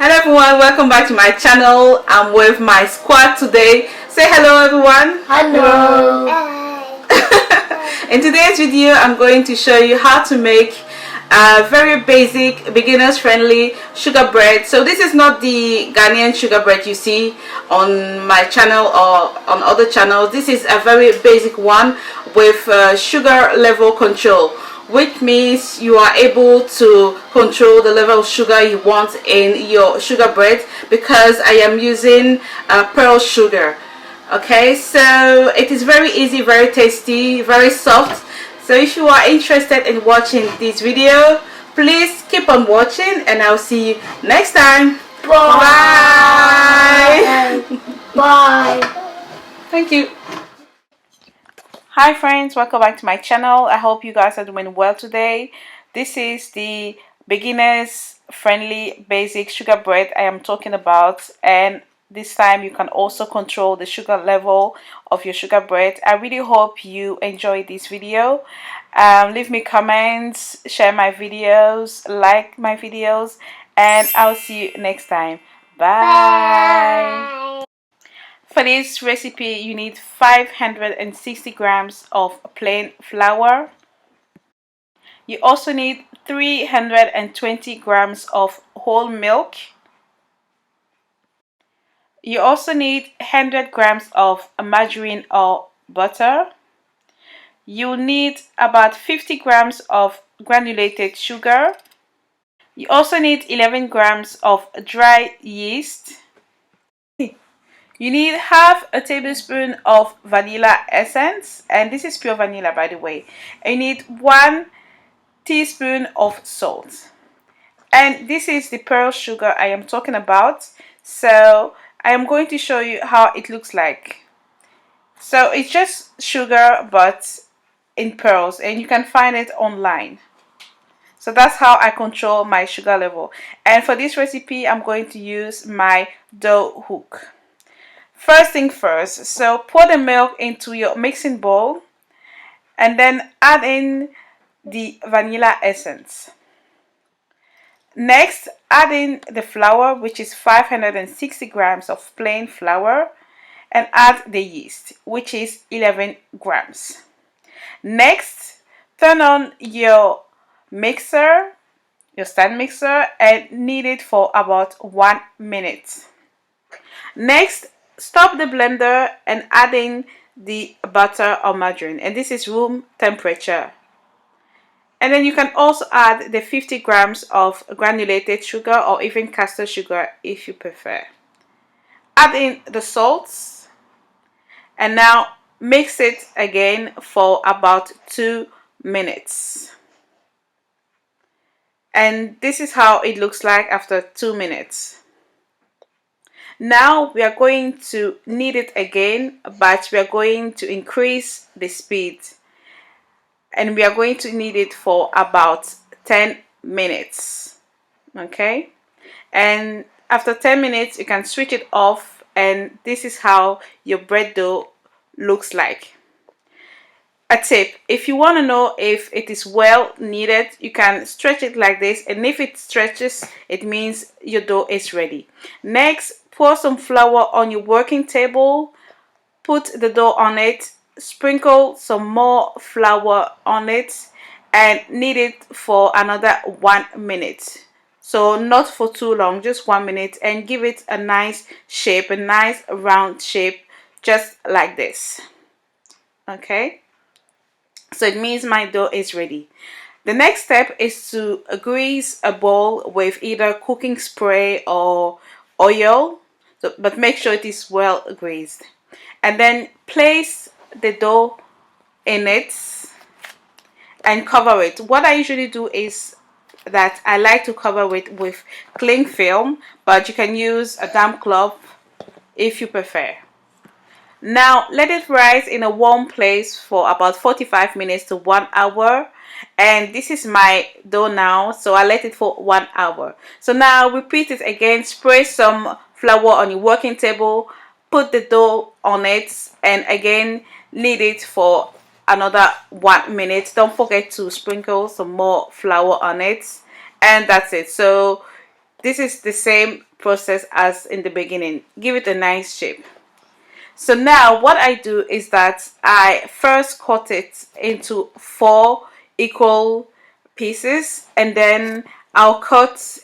Hello everyone, welcome back to my channel. I'm with my squad today. Say hello everyone. Hello. In today's video, I'm going to show you how to make a very basic, beginners friendly sugar bread. So this is not the Ghanaian sugar bread you see on my channel or on other channels. This is a very basic one with sugar level control, which means you are able to control the level of sugar you want in your sugar bread, because I am using pearl sugar. Okay, so it is very easy, very tasty, very soft. So if you are interested in watching this video, please keep on watching and I'll see you next time. Bye. Bye. Thank you. Hi friends, welcome back to my channel. I hope you guys are doing well today. This is the beginners friendly basic sugar bread I am talking about, and this time you can also control the sugar level of your sugar bread. I really hope you enjoy this video. Leave me comments, share my videos, like my videos, and I'll see you next time. Bye. For this recipe, you need 560 grams of plain flour. You also need 320 grams of whole milk. You also need 100 grams of margarine or butter. You need about 50 grams of granulated sugar. You also need 11 grams of dry yeast. You need half a tablespoon of vanilla essence, and this is pure vanilla by the way. And you need 1 teaspoon of salt. And this is the pearl sugar I am talking about. So I am going to show you how it looks like. So it's just sugar but in pearls, and you can find it online. So that's how I control my sugar level. And for this recipe, I'm going to use my dough hook. First thing first, so pour the milk into your mixing bowl and then add in the vanilla essence. Next, add in the flour, which is 560 grams of plain flour, and add the yeast, which is 11 grams. Next, turn on your mixer, your stand mixer, and knead it for about 1 minute. Next, stop the blender and add in the butter or margarine, and this is room temperature. And then you can also add the 50 grams of granulated sugar or even caster sugar if you prefer. Add in the salts and now mix it again for about 2 minutes. And this is how it looks like after 2 minutes. Now we are going to knead it again, but we are going to increase the speed, and we are going to knead it for about 10 minutes. Okay, and after 10 minutes you can switch it off, and this is how your bread dough looks like. A tip: if you want to know if it is well kneaded, you can stretch it like this, and if it stretches, it means your dough is ready. Next, pour some flour on your working table, put the dough on it, sprinkle some more flour on it, and knead it for another 1 minute. So not for too long, just 1 minute, and give it a nice shape, a nice round shape, just like this. Okay, so it means my dough is ready. The next step is to grease a bowl with either cooking spray or oil, but make sure it is well greased. And then place the dough in it and cover it. What I usually do is that I like to cover it with cling film, but you can use a damp cloth if you prefer. Now let it rise in a warm place for about 45 minutes to 1 hour. And this is my dough now, so I let it for 1 hour. So now repeat it again. Spray some flour on your working table, put the dough on it, and again knead it for another 1 minute. Don't forget to sprinkle some more flour on it, and that's it. So This is the same process as in the beginning. Give it a nice shape. So now what I do is that I first cut it into 4 equal pieces, and then I'll cut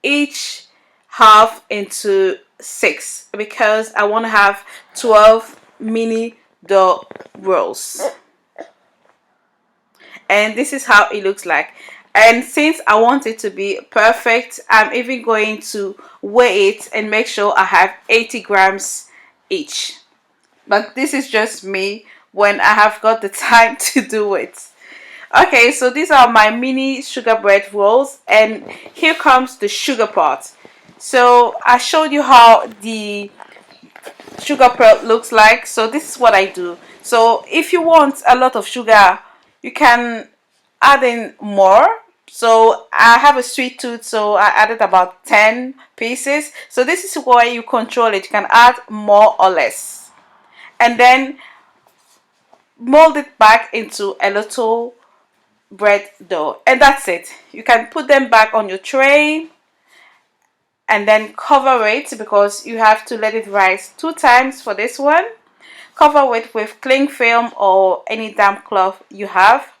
each half into 6 because I want to have 12 mini dough rolls. And this is how it looks like. And since I want it to be perfect, I'm even going to weigh it and make sure I have 80 grams each. But this is just me when I have got the time to do it. Okay, so these are my mini sugar bread rolls, and here comes the sugar part. So I showed you how the sugar pearl looks like. So this is what I do. So if you want a lot of sugar, you can add in more. So I have a sweet tooth, so I added about 10 pieces. So this is where you control it. You can add more or less, and then mold it back into a little bread dough, and that's it. You can put them back on your tray and then cover it, because you have to let it rise 2 times for this one. Cover it with cling film or any damp cloth you have,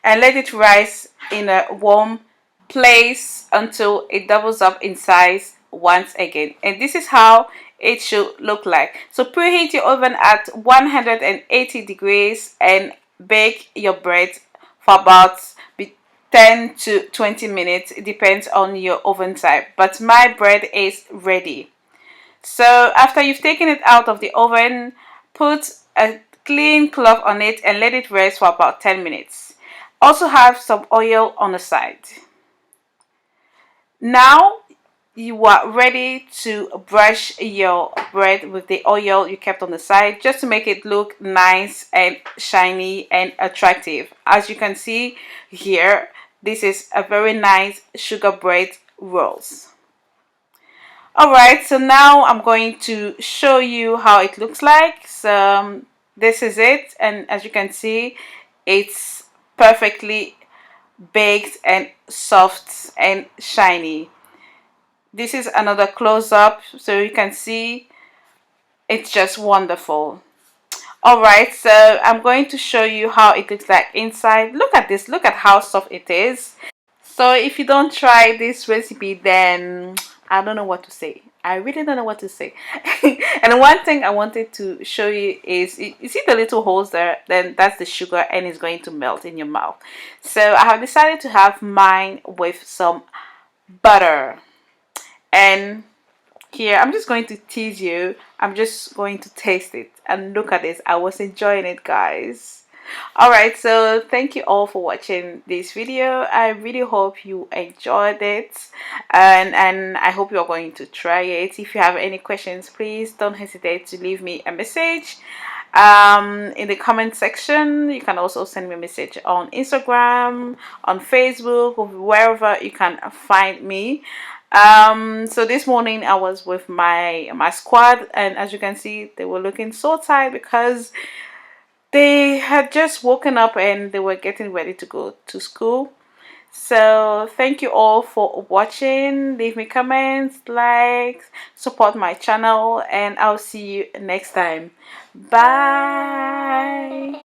and let it rise in a warm place until it doubles up in size once again. And this is how it should look like. So preheat your oven at 180 degrees and bake your bread for about 10 to 20 minutes. It depends on your oven type, but my bread is ready. So after you've taken it out of the oven, put a clean cloth on it and let it rest for about 10 minutes. Also have some oil on the side. Now you are ready to brush your bread with the oil you kept on the side, just to make it look nice and shiny and attractive. As you can see here, this is a very nice sugar bread rolls. Alright, so now I'm going to show you how it looks like. So this is it, and as you can see, it's perfectly baked and soft and shiny. This is another close-up, so you can see it's just wonderful. Alright, so I'm going to show you how it looks like inside. Look at this, look at how soft it is. So if you don't try this recipe, then I don't know what to say. I really don't know what to say. And one thing I wanted to show you is, you see the little holes there? Then that's the sugar, and it's going to melt in your mouth. So I have decided to have mine with some butter. And here, I'm just going to tease you. I'm just going to taste it. And look at this. I was enjoying it, guys. Alright, so thank you all for watching this video. I really hope you enjoyed it, and I hope you're going to try it. If you have any questions, please don't hesitate to leave me a message in the comment section. You can also send me a message on Instagram, on Facebook, or wherever you can find me. So this morning I was with my squad, and as you can see, they were looking so tired because they had just woken up and they were getting ready to go to school. So thank you all for watching. Leave me comments, likes, support my channel, and I'll see you next time. Bye.